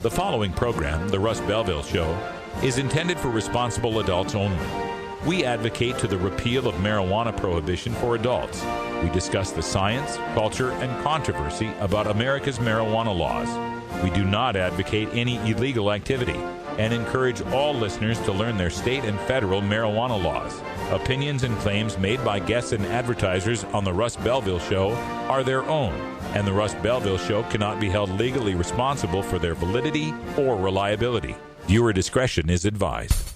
The following program, The Russ Belville Show, is intended for responsible adults only. We advocate to the repeal of marijuana prohibition for adults. We discuss the science, culture, and controversy about America's marijuana laws. We do not advocate any illegal activity and encourage all listeners to learn their state and federal marijuana laws. Opinions and claims made by guests and advertisers on The Russ Belville Show are their own, and The Russ Belville Show cannot be held legally responsible for their validity or reliability. Viewer discretion is advised.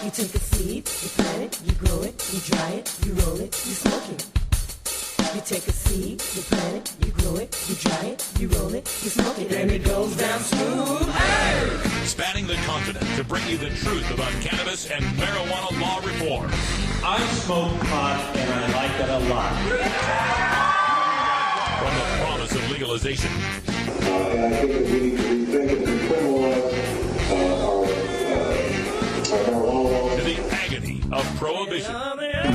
You take a seed, you plant it, you grow it, you dry it, you roll it, you smoke it. You take a seed, you plant it, you grow it, you dry it, you roll it, you smoke it, and it goes down smooth. Hey! Spanning the continent to bring you the truth about cannabis and marijuana law reform. I smoke pot and I like it a lot. From the promise of legalization. And I think that we need to rethink and decriminalize our marijuana laws. To the agony of prohibition.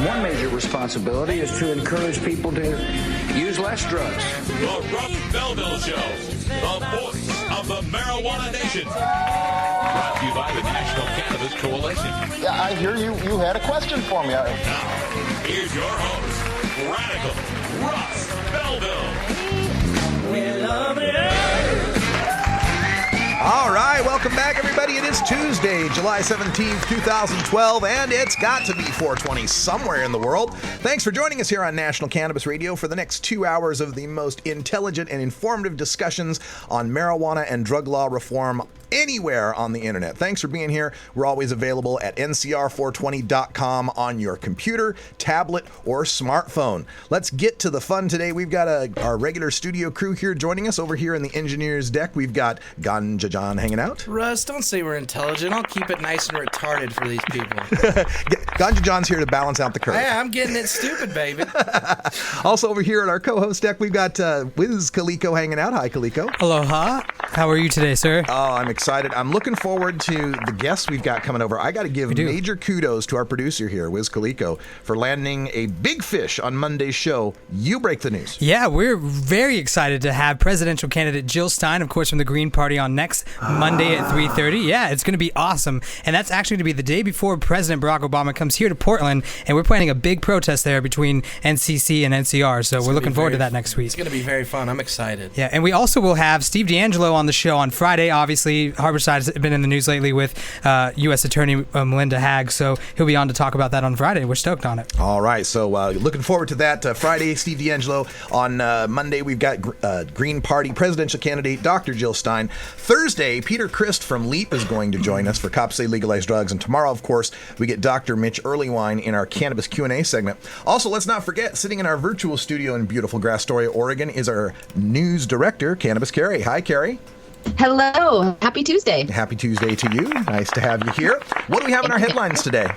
One major responsibility is to encourage people to use less drugs. The Russ Belville Show, the voice of the marijuana nation. Brought to you by the National Cannabis Coalition. Yeah, I hear you had a question for me. Now, here's your host, Radical Russ Belville. All right, welcome back, everybody. It is Tuesday, July 17th, 2012, and it's got to be 420 somewhere in the world. Thanks for joining us here on National Cannabis Radio for the next 2 hours of the most intelligent and informative discussions on marijuana and drug law reform anywhere on the internet. Thanks for being here. We're always available at ncr420.com on your computer, tablet, or smartphone. Let's get to the fun today. We've got our regular studio crew here joining us. Over here in the engineer's deck, we've got Ganja John hanging out. Russ, don't say we're intelligent. I'll keep it nice and retarded for these people. Ganja John's here to balance out the curve. Yeah, I'm getting it stupid, baby. Also over here at our co-host deck, we've got Wiz Kaliko hanging out. Hi, Kaliko. Aloha. How are you today, sir? Oh, I'm excited. I'm looking forward to the guests we've got coming over. I got to give major kudos to our producer here, Wiz Kaliko, for landing a big fish on Monday's show. You break the news. Yeah, we're very excited to have presidential candidate Jill Stein, of course, from the Green Party on next Monday at 3:30. Yeah, it's going to be awesome. And that's actually going to be the day before President Barack Obama comes here to Portland, and we're planning a big protest there between NCC and NCR. So we're looking forward to that next week. It's going to be very fun. I'm excited. Yeah, and we also will have Steve D'Angelo on the show on Friday. Obviously, Harborside has been in the news lately with U.S. Attorney Melinda Hagg, so he'll be on to talk about that on Friday. We're stoked on it. All right, so looking forward to that. Friday, Steve D'Angelo. On Monday, we've got Green Party presidential candidate Dr. Jill Stein. Thursday, Peter Christ from LEAP is going to join us for Cops Say Legalize Drugs. And tomorrow, of course, we get Dr. Mitch Earlywine in our Cannabis Q&A segment. Also, let's not forget, sitting in our virtual studio in beautiful Grass Story, Oregon, is our news director, Cannabis Carrie. Hi, Carrie. Hello. Happy Tuesday. Happy Tuesday to you. Nice to have you here. What do we have in our headlines today?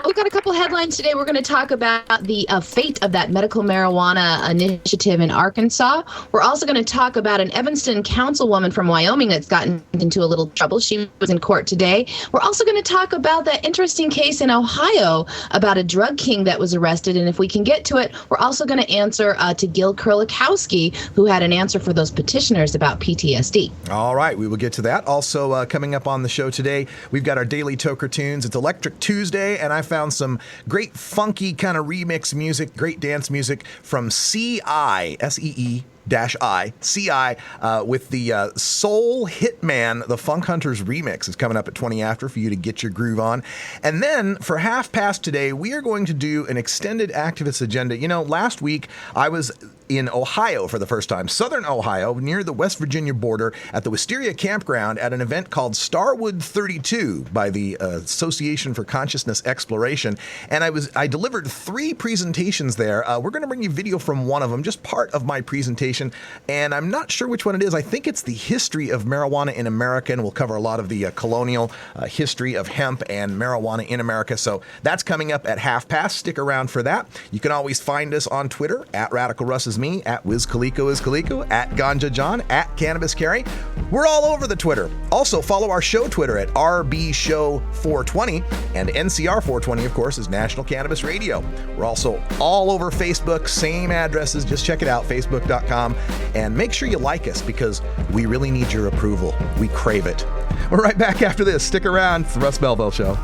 We've got a couple headlines today. We're going to talk about the fate of that medical marijuana initiative in Arkansas. We're also going to talk about an Evanston councilwoman from Wyoming that's gotten into a little trouble. She was in court today. We're also going to talk about that interesting case in Ohio about a drug king that was arrested. And if we can get to it, we're also going to answer to Gil Kurlikowski, who had an answer for those petitioners about PTSD. All right, we will get to that. Also coming up on the show today, we've got our daily Toker Tunes. It's Electric Tuesday, and I found some great funky kind of remix music, great dance music from CI, S-E-E-I, CI, with the Soul Hitman, the Funk Hunters remix is coming up at 20 after for you to get your groove on. And then for half past today, we are going to do an extended activist agenda. You know, last week I was in Ohio for the first time, southern Ohio, near the West Virginia border at the Wisteria Campground at an event called Starwood 32 by the Association for Consciousness Exploration. And I delivered 3 presentations there. We're going to bring you video from one of them, just part of my presentation station, and I'm not sure which one it is. I think it's the history of marijuana in America, and we'll cover a lot of the colonial history of hemp and marijuana in America. So that's coming up at 1:30. Stick around for that. You can always find us on Twitter, at Radical Russ is me, at Wiz Kaliko is Kaliko, at Ganja John, at Cannabis Carry. We're all over the Twitter. Also, follow our show Twitter at RB Show 420, and NCR 420, of course, is National Cannabis Radio. We're also all over Facebook, same addresses. Just check it out, facebook.com, and make sure you like us because we really need your approval. We crave it. We're right back after this. Stick around. It's the Russ Belville Show.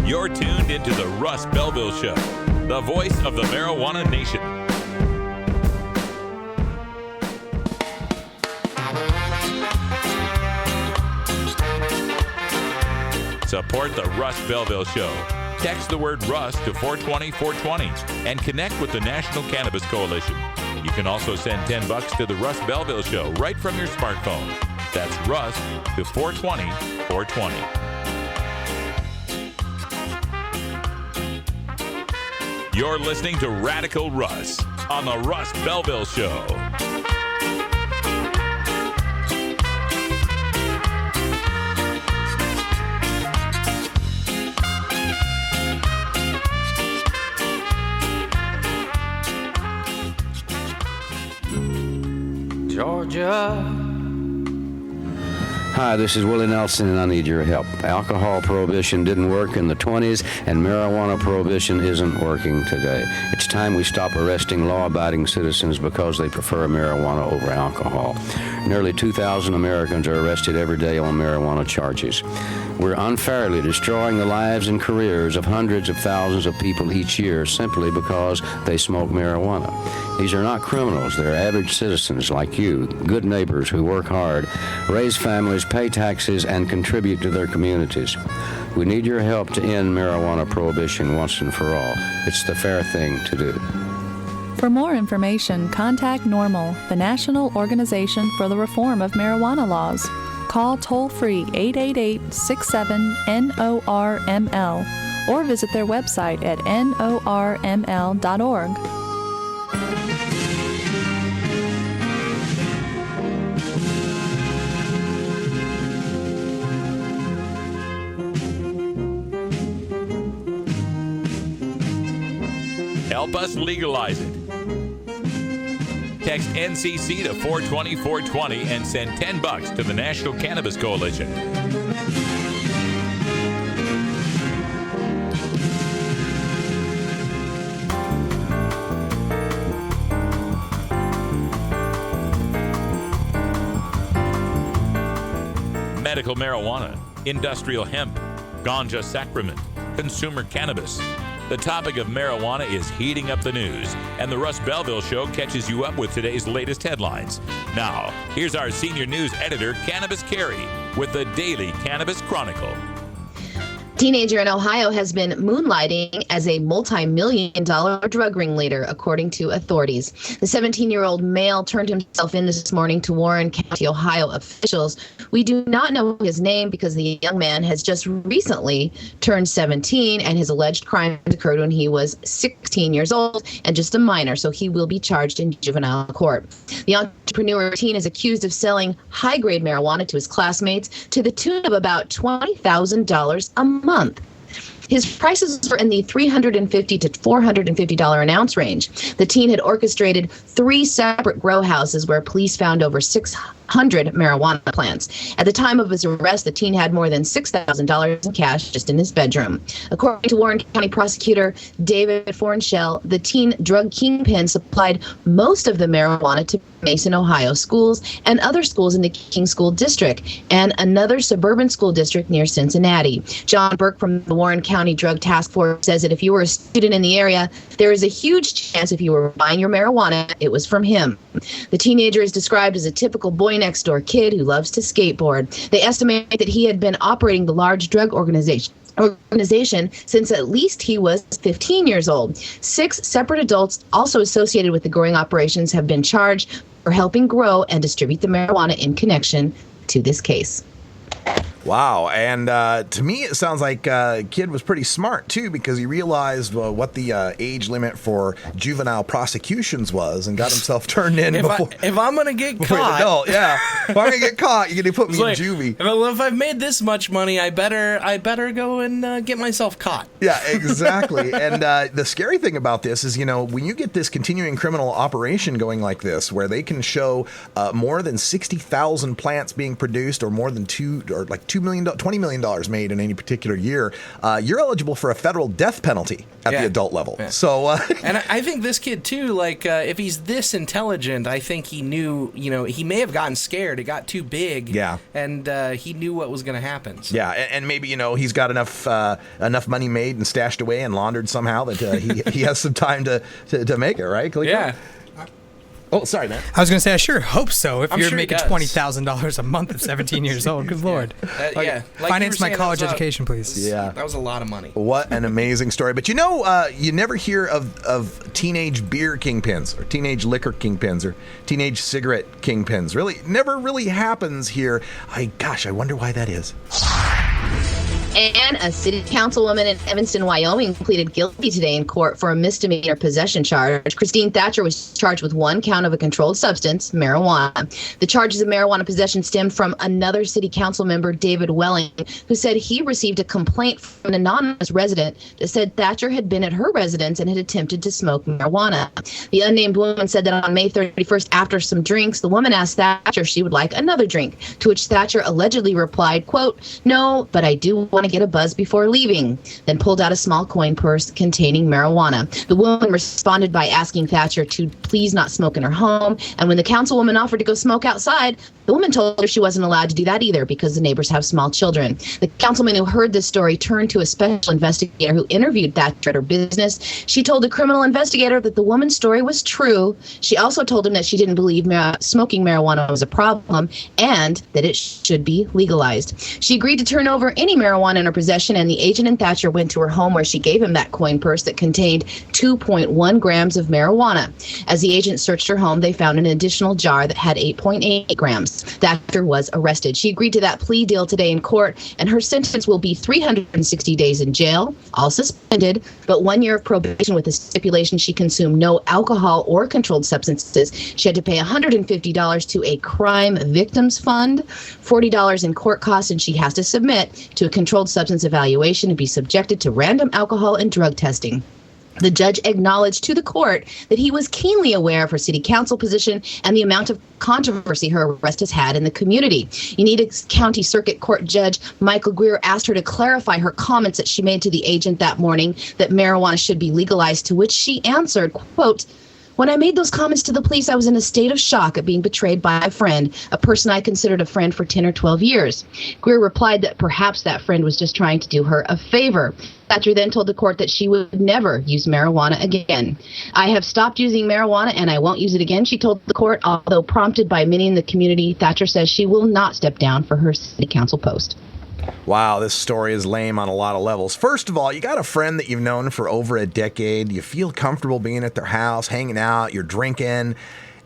You're tuned into the Russ Belville Show, the voice of the marijuana nation. Support the Russ Belville Show. Text the word Russ to 420-420 and connect with the National Cannabis Coalition. You can also send $10 to the Russ Belville Show right from your smartphone. That's Russ to 420-420. You're listening to Radical Russ on the Russ Belville Show. Georgia. Hi, this is Willie Nelson, and I need your help. Alcohol prohibition didn't work in the 20s, and marijuana prohibition isn't working today. It's time we stop arresting law-abiding citizens because they prefer marijuana over alcohol. Nearly 2,000 Americans are arrested every day on marijuana charges. We're unfairly destroying the lives and careers of hundreds of thousands of people each year simply because they smoke marijuana. These are not criminals. They're average citizens like you, good neighbors who work hard, raise families, pay taxes, and contribute to their communities. We need your help to end marijuana prohibition once and for all. It's the fair thing to do. For more information, contact NORML, the National Organization for the Reform of Marijuana Laws. Call toll-free 888-67-NORML or visit their website at norml.org. Help us legalize it. Text NCC to 420-420 and send $10 to the National Cannabis Coalition. Medical marijuana, industrial hemp, ganja sacrament, consumer cannabis. The topic of marijuana is heating up the news, and the Russ Belville Show catches you up with today's latest headlines. Now, here's our senior news editor, Cannabis Carey, with the Daily Cannabis Chronicle. Teenager in Ohio has been moonlighting as a multi-million-dollar drug ringleader, according to authorities. The 17-year-old male turned himself in this morning to Warren County, Ohio officials. We do not know his name because the young man has just recently turned 17, and his alleged crime occurred when he was 16 years old and just a minor, so he will be charged in juvenile court. The entrepreneur teen is accused of selling high-grade marijuana to his classmates to the tune of about $20,000 a month. His prices were in the $350 to $450 an ounce range. The teen had orchestrated 3 separate grow houses where police found over 600 marijuana plants. At the time of his arrest, the teen had more than $6,000 in cash just in his bedroom. According to Warren County prosecutor David Fornshell, the teen drug kingpin supplied most of the marijuana to Mason, Ohio schools and other schools in the King School District and another suburban school district near Cincinnati. John Burke from the Warren County Drug Task Force says that if you were a student in the area, there is a huge chance if you were buying your marijuana, it was from him. The teenager is described as a typical boy boy next door kid who loves to skateboard. They estimate that he had been operating the large drug organization since at least he was 15 years old. 6 separate adults also associated with the growing operations have been charged for helping grow and distribute the marijuana in connection to this case. Wow. And to me, it sounds like kid was pretty smart, too, because he realized what the age limit for juvenile prosecutions was and got himself turned in if I'm going to get caught. Adult, yeah. If I'm going to get caught, you're going to put me in juvie. Well, if I've made this much money, I better go and get myself caught. Yeah, exactly. And the scary thing about this is, when you get this continuing criminal operation going like this, where they can show more than 60,000 plants being produced or more than $20 million made in any particular year, you're eligible for a federal death penalty at the adult level. Yeah. So, and I think this kid too, if he's this intelligent, I think he knew, he may have gotten scared. It got too big. Yeah. And he knew what was going to happen. So. Yeah. And maybe, he's got enough money made and stashed away and laundered somehow that he has some time to make it, right, Kaliko? Yeah. Oh, sorry, man. I was going to say, I sure hope so. If you're sure making $20,000 a month at 17 years old, good Lord. Finance my college education, please. Yeah. That was a lot of money. What an amazing story. But you never hear of teenage beer kingpins or teenage liquor kingpins or teenage cigarette kingpins. Really, never really happens here. I wonder why that is. And a city councilwoman in Evanston, Wyoming, pleaded guilty today in court for a misdemeanor possession charge. Christine Thatcher was charged with 1 count of a controlled substance, marijuana. The charges of marijuana possession stemmed from another city council member, David Welling, who said he received a complaint from an anonymous resident that said Thatcher had been at her residence and had attempted to smoke marijuana. The unnamed woman said that on May 31st, after some drinks, the woman asked Thatcher if she would like another drink, to which Thatcher allegedly replied, quote, "No, but I do want to get a buzz before leaving," then pulled out a small coin purse containing marijuana. The woman responded by asking Thatcher to please not smoke in her home, and when the councilwoman offered to go smoke outside, the woman told her she wasn't allowed to do that either because the neighbors have small children. The councilman who heard this story turned to a special investigator who interviewed Thatcher at her business. She told the criminal investigator that the woman's story was true. She also told him that she didn't believe smoking marijuana was a problem and that it should be legalized. She agreed to turn over any marijuana in her possession, and the agent and Thatcher went to her home where she gave him that coin purse that contained 2.1 grams of marijuana. As the agent searched her home, they found an additional jar that had 8.8 grams. Thatcher was arrested. She agreed to that plea deal today in court, and her sentence will be 360 days in jail, all suspended, but 1 year of probation with the stipulation she consumed no alcohol or controlled substances. She had to pay $150 to a crime victims fund, $40 in court costs, and she has to submit to a controlled substance evaluation and be subjected to random alcohol and drug testing. The judge acknowledged to the court that he was keenly aware of her city council position and the amount of controversy her arrest has had in the community. Uneeda County Circuit Court Judge Michael Greer asked her to clarify her comments that she made to the agent that morning that marijuana should be legalized, to which she answered, quote, "When I made those comments to the police, I was in a state of shock at being betrayed by a friend, a person I considered a friend for 10 or 12 years. Greer replied that perhaps that friend was just trying to do her a favor. Thatcher then told the court that she would never use marijuana again. "I have stopped using marijuana and I won't use it again," she told the court. Although prompted by many in the community, Thatcher says she will not step down for her city council post. Wow, this story is lame on a lot of levels. First of all, you got a friend that you've known for over a decade. You feel comfortable being at their house, hanging out, you're drinking,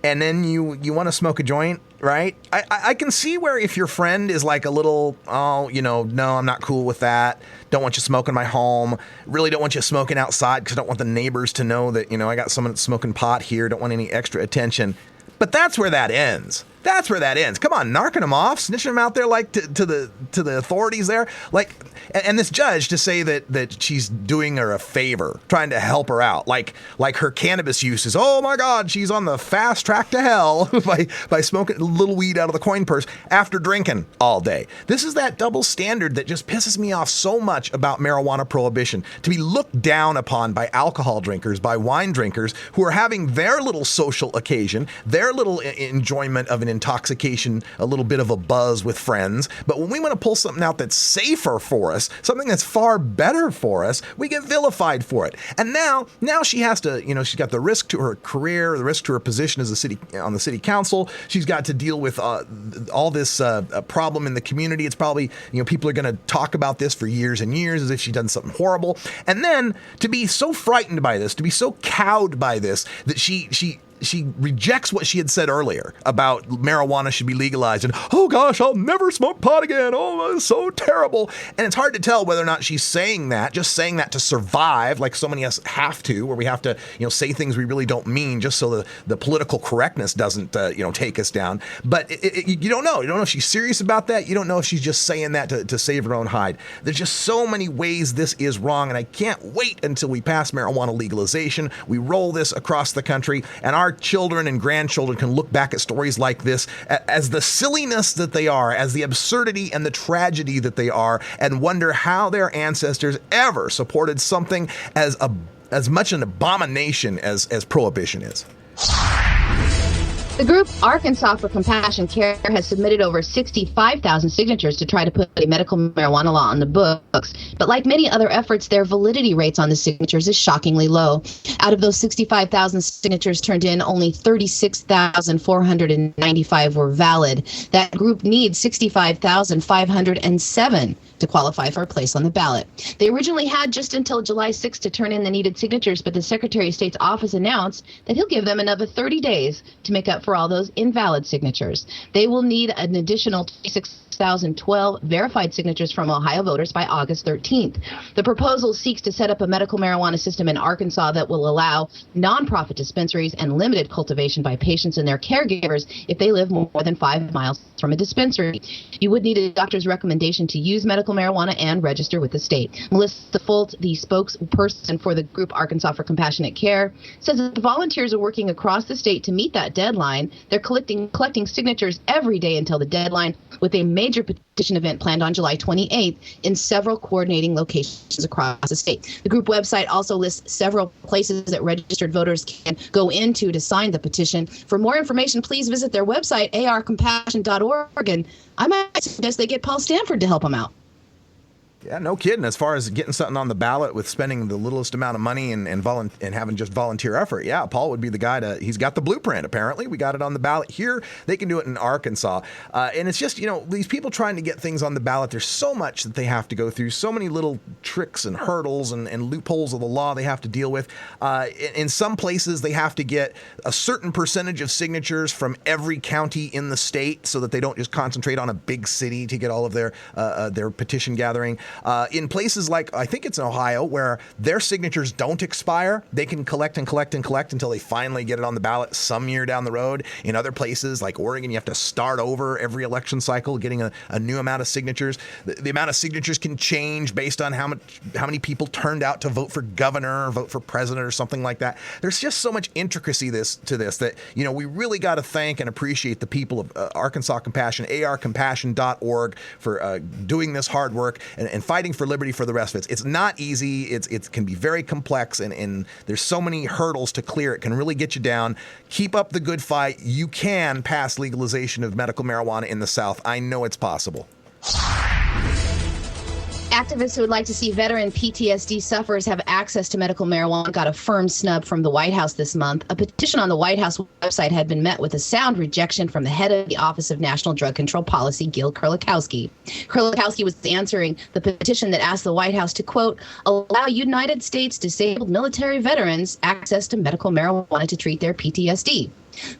and then you want to smoke a joint, right? I can see where if your friend is like a little, no, I'm not cool with that. Don't want you smoking in my home. Really don't want you smoking outside because I don't want the neighbors to know that, I got someone that's smoking pot here. Don't want any extra attention. But that's where that ends. That's where that ends. Come on, narking them off, snitching them out there like to the authorities there. Like, and this judge to say that she's doing her a favor, trying to help her out. Like her cannabis use is, oh my God, she's on the fast track to hell by smoking a little weed out of the coin purse after drinking all day. This is that double standard that just pisses me off so much about marijuana prohibition. To be looked down upon by alcohol drinkers, by wine drinkers who are having their little social occasion, their little enjoyment of an an intoxication, a little bit of a buzz with friends. But when we want to pull something out that's safer for us, something that's far better for us, we get vilified for it. And now she has to, she's got the risk to her career, the risk to her position as on the city council. She's got to deal with all this problem in the community. It's probably, people are going to talk about this for years and years as if she's done something horrible. And then to be so frightened by this, to be so cowed by this, that she rejects what she had said earlier about marijuana should be legalized and, oh gosh, I'll never smoke pot again. Oh, it's so terrible. And it's hard to tell whether or not she's saying that to survive, like so many of us have to, where we have to, say things we really don't mean just so the political correctness doesn't, take us down. But you don't know. You don't know if she's serious about that. You don't know if she's just saying that to save her own hide. There's just so many ways this is wrong, and I can't wait until we pass marijuana legalization. We roll this across the country, and our children and grandchildren can look back at stories like this as the silliness that they are, as the absurdity and the tragedy that they are, and wonder how their ancestors ever supported something as much an abomination as prohibition is. The group Arkansas for Compassion Care has submitted over 65,000 signatures to try to put a medical marijuana law on the books. But like many other efforts, their validity rates on the signatures is shockingly low. Out of those 65,000 signatures turned in, only 36,495 were valid. That group needs 65,507 to qualify for a place on the ballot. They originally had just until July 6th to turn in the needed signatures, but the Secretary of State's office announced that he'll give them another 30 days to make up for all those invalid signatures. They will need an additional 26,012 verified signatures from Ohio voters by August 13th. The proposal seeks to set up a medical marijuana system in Arkansas that will allow nonprofit dispensaries and limited cultivation by patients and their caregivers if they live more than 5 miles from a dispensary. You would need a doctor's recommendation to use medical marijuana and register with the state. Melissa Folt, the spokesperson for the group Arkansas for Compassionate Care, says that the volunteers are working across the state to meet that deadline. They're collecting signatures every day until the deadline, with a major petition event planned on July 28th in several coordinating locations across the state. The group website also lists several places that registered voters can go into to sign the petition. For more information, please visit their website, arcompassion.org, and I might suggest they get Paul Stanford to help them out. Yeah, no kidding. As far as getting something on the ballot with spending the littlest amount of money and having just volunteer effort, yeah, Paul would be the guy he's got the blueprint, apparently. We got it on the ballot here. They can do it in Arkansas. And it's just, these people trying to get things on the ballot, there's so much that they have to go through, so many little tricks and hurdles and loopholes of the law they have to deal with. In some places, they have to get a certain percentage of signatures from every county in the state so that they don't just concentrate on a big city to get all of their petition gathering. In places like, I think it's in Ohio, where their signatures don't expire, they can collect and collect and collect until they finally get it on the ballot some year down the road. In other places like Oregon, you have to start over every election cycle, getting a new amount of signatures. The amount of signatures can change based on how many people turned out to vote for governor or vote for president or something like that. There's just so much intricacy to this that, we really got to thank and appreciate the people of Arkansas Compassion, arcompassion.org, for doing this hard work and fighting for liberty for the rest of it. It's not easy. It can be very complex, and there's so many hurdles to clear. It can really get you down. Keep up the good fight. You can pass legalization of medical marijuana in the South. I know it's possible. Activists who would like to see veteran PTSD sufferers have access to medical marijuana got a firm snub from the White House this month. A petition on the White House website had been met with a sound rejection from the head of the Office of National Drug Control Policy, Gil Kurlikowski. Kurlikowski was answering the petition that asked the White House to, quote, allow United States disabled military veterans access to medical marijuana to treat their PTSD.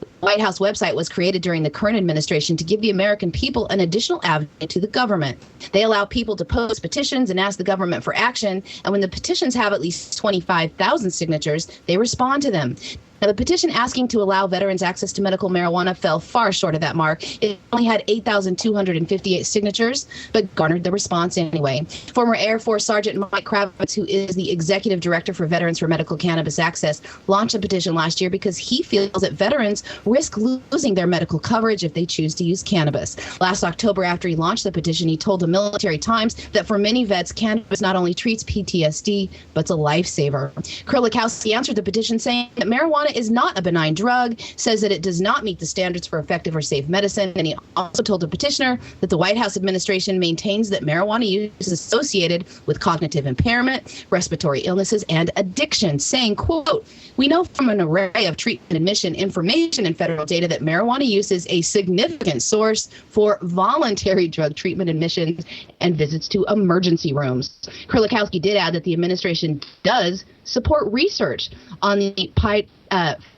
The White House website was created during the current administration to give the American people an additional avenue to the government. They allow people to post petitions and ask the government for action, and when the petitions have at least 25,000 signatures, they respond to them. Now, the petition asking to allow veterans access to medical marijuana fell far short of that mark. It only had 8,258 signatures, but garnered the response anyway. Former Air Force Sergeant Mike Kravitz, who is the executive director for Veterans for Medical Cannabis Access, launched a petition last year because he feels that veterans risk losing their medical coverage if they choose to use cannabis. Last October, after he launched the petition, he told the Military Times that for many vets, cannabis not only treats PTSD, but it's a lifesaver. Kurlikowski answered the petition saying that marijuana marijuana is not a benign drug, says that it does not meet the standards for effective or safe medicine, and he also told the petitioner that the White House administration maintains that marijuana use is associated with cognitive impairment, respiratory illnesses, and addiction, saying, quote, "We know from an array of treatment admission information and federal data that marijuana use is a significant source for voluntary drug treatment admissions and visits to emergency rooms." Kurlikowski did add that the administration does support research on the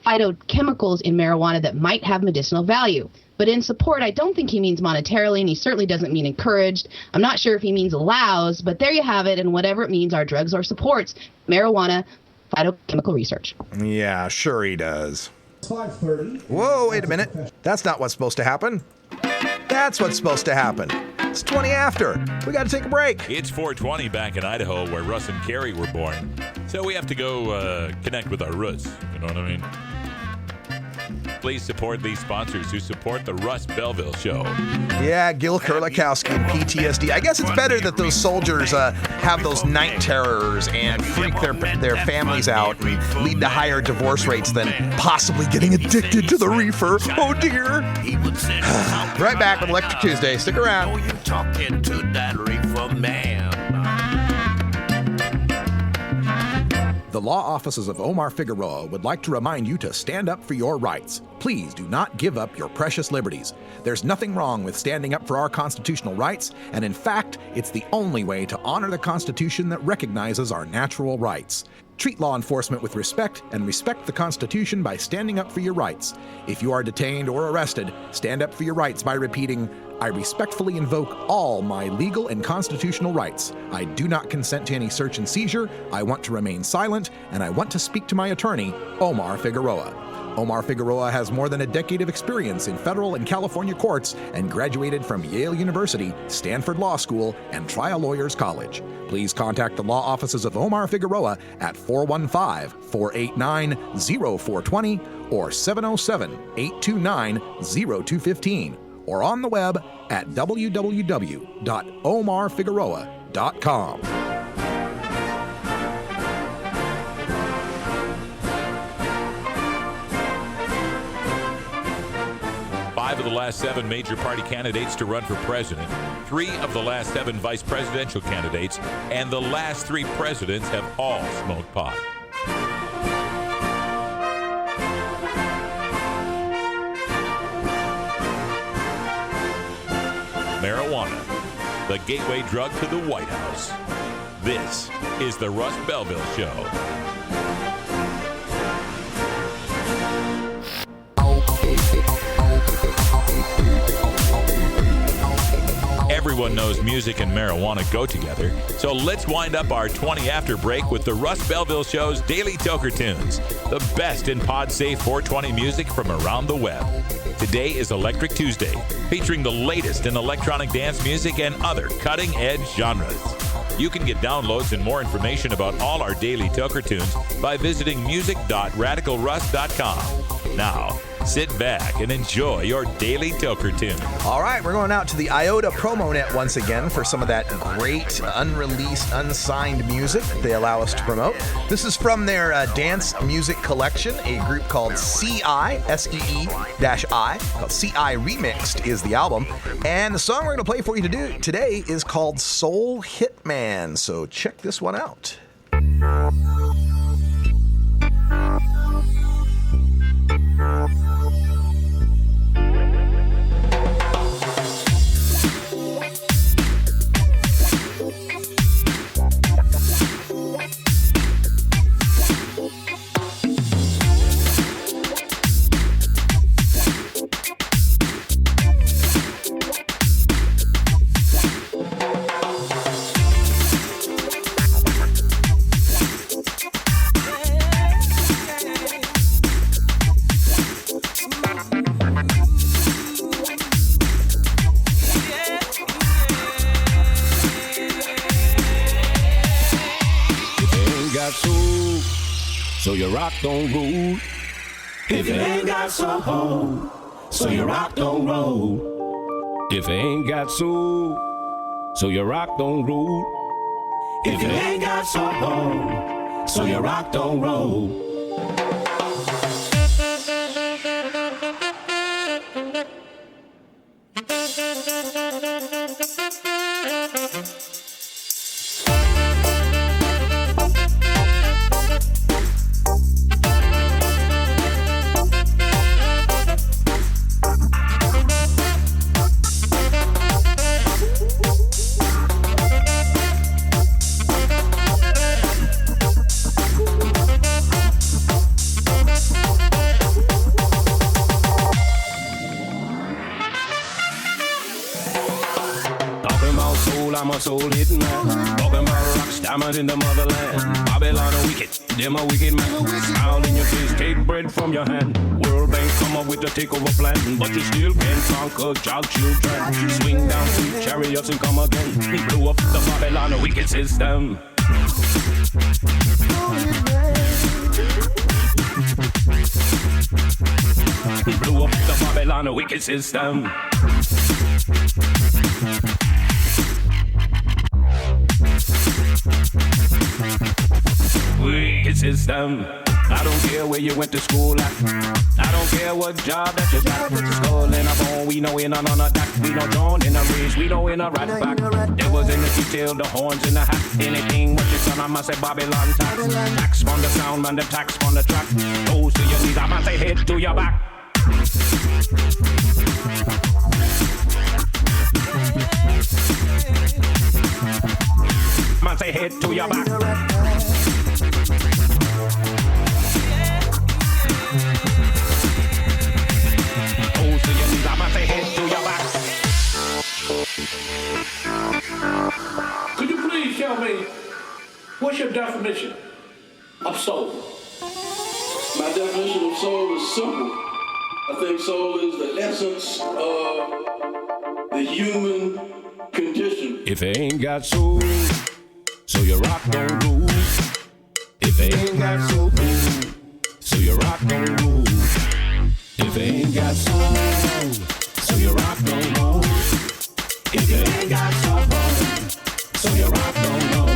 phytochemicals in marijuana that might have medicinal value. But in support, I don't think he means monetarily, and he certainly doesn't mean encouraged. I'm not sure if he means allows, but there you have it, and whatever it means, our drugs or supports marijuana phytochemical research. Yeah, sure he does. 5:30. Whoa, wait a minute. That's not what's supposed to happen. That's what's supposed to happen. It's 20 after. We got to take a break. It's 4:20 back in Idaho, where Russ and Carrie were born. So we have to go connect with our roots. You know what I mean? Please support these sponsors who support the Russ Belville Show. Yeah, Gil Kurlikowski and PTSD. I guess it's better that those soldiers have those night terrors and freak their families out and lead to higher divorce rates than possibly getting addicted to the reefer. Oh, dear. Right back with Electric Tuesday. Stick around. You talking to that reefer man. The law offices of Omar Figueroa would like to remind you to stand up for your rights. Please do not give up your precious liberties. There's nothing wrong with standing up for our constitutional rights, and in fact, it's the only way to honor the Constitution that recognizes our natural rights. Treat law enforcement with respect and respect the Constitution by standing up for your rights. If you are detained or arrested, stand up for your rights by repeating, "I respectfully invoke all my legal and constitutional rights. I do not consent to any search and seizure. I want to remain silent, and I want to speak to my attorney, Omar Figueroa." Omar Figueroa has more than a decade of experience in federal and California courts and graduated from Yale University, Stanford Law School, and Trial Lawyers College. Please contact the law offices of Omar Figueroa at 415-489-0420 or 707-829-0215. Or on the web at www.omarfigueroa.com. 5 of the last 7 major party candidates to run for president, 3 of the last 7 vice presidential candidates, and the last 3 presidents have all smoked pot. Marijuana, the gateway drug to the White House. This is the Russ Belville Show. Everyone knows music and marijuana go together, so let's wind up our 20 after break with the Russ Belville Show's Daily Toker Tunes, the best in pod-safe 420 music from around the web. Today is Electric Tuesday, featuring the latest in electronic dance music and other cutting-edge genres. You can get downloads and more information about all our Daily Toker Tunes by visiting music.radicalruss.com. Now, sit back and enjoy your Daily Toker Tune. All right, we're going out to the IOTA promo net once again for some of that great unreleased, unsigned music that they allow us to promote. This is from their dance music collection, a group called CI, SEE-I, called CI Remixed is the album. And the song we're going to play for you today is called Soul Hitman. So check this one out. So your rock don't roll. If you ain't got soul, so your rock don't roll. If you ain't got soul, so your rock don't roll. If you ain't got soul, so your rock don't roll. I'm a soul hitting man. Talking about rocks, diamonds in the motherland. Babylon a wicked, them a wicked man. Smile in your face, take bread from your hand. World Bank come up with a takeover plan, but you still can't conquer child children. Swing down sweet chariots and come again. We blew up the Babylon a wicked system. We blew up the Babylon a wicked system. Wicked system. I don't care where you went to school at. I don't care what job that you got. Skull and a bone, we know in a none of that. We know John in a race, we know in a rat pack. There was in the detail, the horns in the hat. Anything what you son, I must say Babylon tax. Tax on the sound, man, the tax on the track. Toes to your knees, I must say head to your back. Man, say head to your back. Oh, so you need a man, say head to your back. Could you please tell me, what's your definition of soul? My definition of soul is simple. I think soul is the essence of the human condition. If it ain't got soul, so your rock don't roll. If it ain't got soul, so your rock don't roll. If it ain't got soul, so your rock don't roll. If it ain't got soul, so your rock don't roll.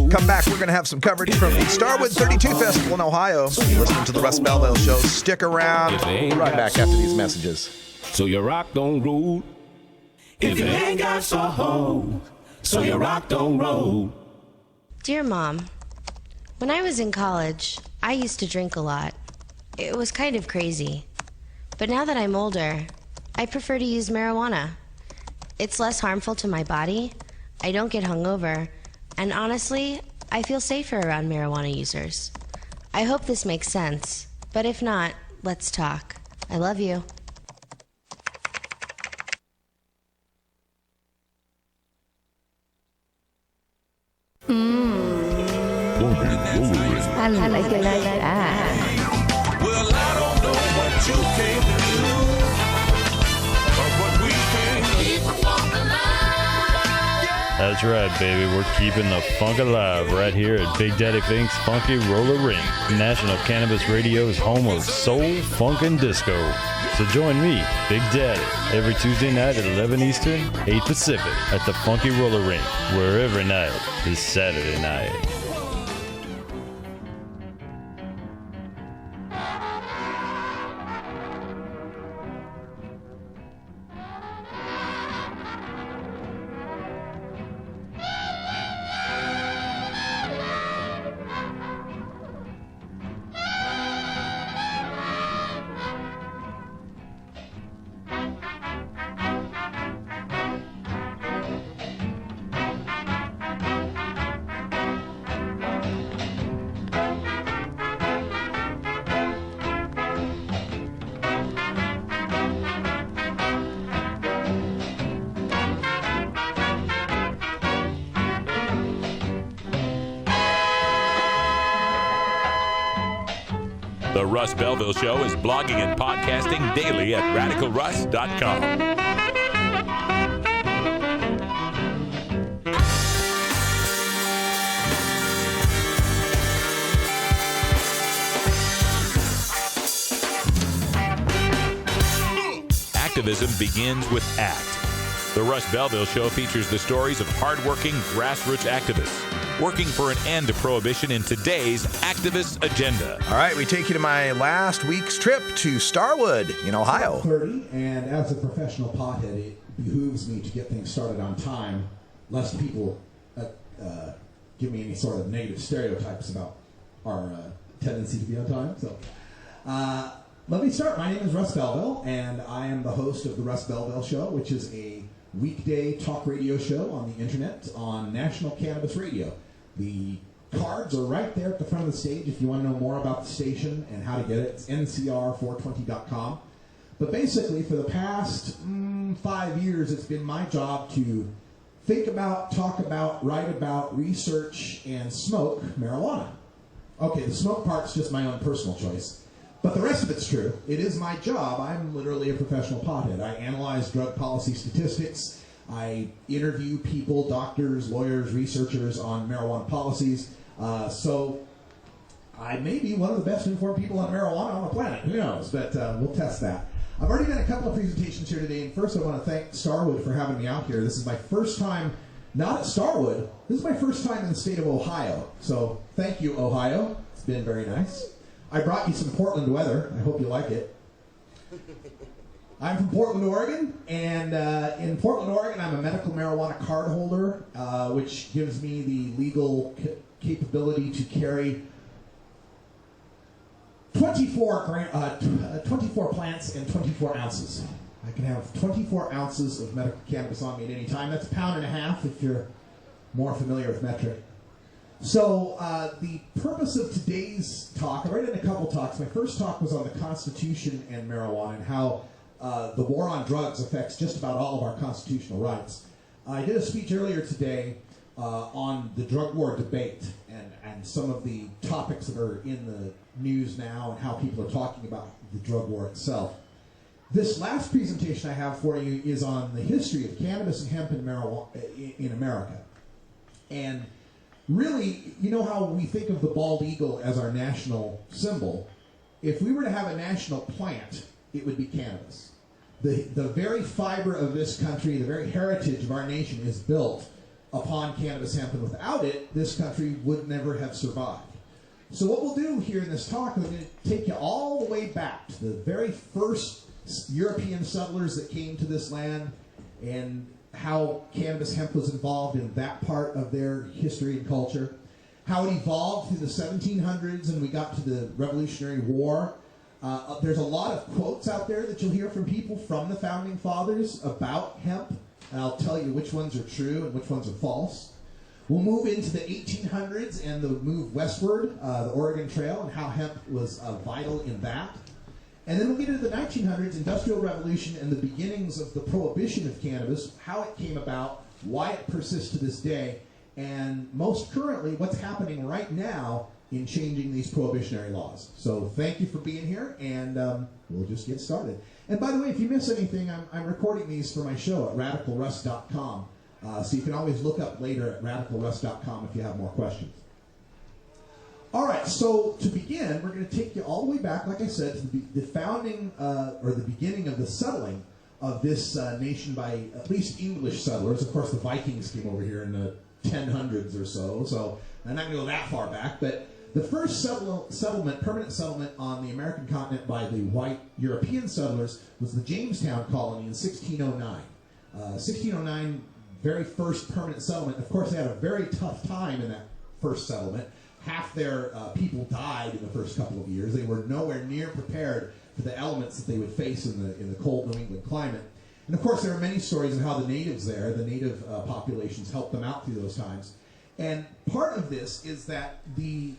Come back. We're going to have some coverage from the Starwood 32 Festival in Ohio. Listening to the Russ Belville Show. Stick around. We'll be right back after these messages. So your rock don't roll. If it ain't got soul, so your rock don't roll. Dear Mom, when I was in college, I used to drink a lot. It was kind of crazy. But now that I'm older, I prefer to use marijuana. It's less harmful to my body. I don't get hungover. And honestly, I feel safer around marijuana users. I hope this makes sense, but if not, let's talk. I love you. I like it like that. Well, I don't know what you came to do, but what we came to keep the funk alive. That's right, baby. We're keeping the funk alive right here at Big Daddy Fink's Funky Roller Ring. National Cannabis Radio's home of soul, funk, and disco. So join me, Big Daddy, every Tuesday night at 11 Eastern, 8 Pacific at the Funky Roller Ring, where every night is Saturday night. The Russ Belville Show is blogging and podcasting daily at radicalruss.com. Activism begins with ACT. The Russ Belville Show features the stories of hardworking grassroots activists working for an end to prohibition in today's activist agenda. All right, we take you to my last week's trip to Starwood in Ohio. 30, and as a professional pothead, it behooves me to get things started on time, lest people give me any sort of negative stereotypes about our tendency to be on time. So, let me start. My name is Russ Belville, and I am the host of the Russ Belville Show, which is a weekday talk radio show on the internet on National Cannabis Radio. The cards are right there at the front of the stage if you want to know more about the station and how to get it. It's ncr420.com. But basically, for the past 5 years, it's been my job to think about, talk about, write about, research, and smoke marijuana. Okay, the smoke part's just my own personal choice. But the rest of it's true. It is my job. I'm literally a professional pothead. I analyze drug policy statistics. I interview people, doctors, lawyers, researchers on marijuana policies. So I may be one of the best informed people on marijuana on the planet. Who knows? But we'll test that. I've already done a couple of presentations here today. And first I want to thank Starwood for having me out here. This is my first time, not at Starwood. This is my first time in the state of Ohio. So thank you, Ohio. It's been very nice. I brought you some Portland weather. I hope you like it. I'm from Portland, Oregon, and in Portland, Oregon, I'm a medical marijuana card holder, which gives me the legal capability to carry 24 plants and 24 ounces. I can have 24 ounces of medical cannabis on me at any time. That's a pound and a half if you're more familiar with metric. So the purpose of today's talk, I've already done a couple talks. My first talk was on the Constitution and marijuana and how the war on drugs affects just about all of our constitutional rights. I did a speech earlier today on the drug war debate and some of the topics that are in the news now and how people are talking about the drug war itself. This last presentation I have for you is on the history of cannabis and hemp and marijuana in America. And really, you know how we think of the bald eagle as our national symbol? If we were to have a national plant, it would be cannabis. The very fiber of this country, the very heritage of our nation is built upon cannabis hemp, and without it, this country would never have survived. So what we'll do here in this talk, I'm going to take you all the way back to the very first European settlers that came to this land and how cannabis hemp was involved in that part of their history and culture, how it evolved through the 1700s and we got to the Revolutionary War. There's a lot of quotes out there that you'll hear from people from the Founding Fathers about hemp, and I'll tell you which ones are true and which ones are false. We'll move into the 1800s and the move westward, the Oregon Trail, and how hemp was vital in that. And then we'll get into the 1900s, Industrial Revolution, and the beginnings of the prohibition of cannabis, how it came about, why it persists to this day, and most currently, what's happening right now in changing these prohibitionary laws. So thank you for being here, and we'll just get started. And by the way, if you miss anything, I'm recording these for my show at radicalruss.com. So you can always look up later at radicalruss.com if you have more questions. All right, so to begin, we're going to take you all the way back, like I said, to the founding or the beginning of the settling of this nation by at least English settlers. Of course, the Vikings came over here in the 1000s or so, so I'm not going to go that far back. But the first permanent settlement on the American continent by the white European settlers was the Jamestown colony in 1609. 1609, very first permanent settlement. Of course, they had a very tough time in that first settlement. Half their people died in the first couple of years. They were nowhere near prepared for the elements that they would face in the cold New England climate. And of course, there are many stories of how the natives there, the native populations, helped them out through those times. And part of this is that the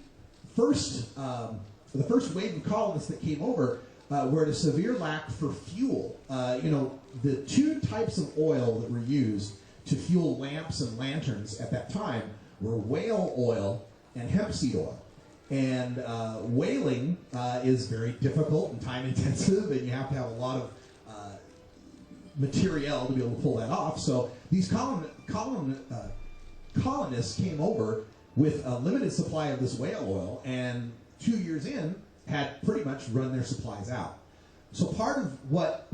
first wave of colonists that came over were at a severe lack for fuel. The two types of oil that were used to fuel lamps and lanterns at that time were whale oil and hemp seed oil. And whaling is very difficult and time intensive, and you have to have a lot of material to be able to pull that off. So these colonists came over with a limited supply of this whale oil, and 2 years in had pretty much run their supplies out. So part of what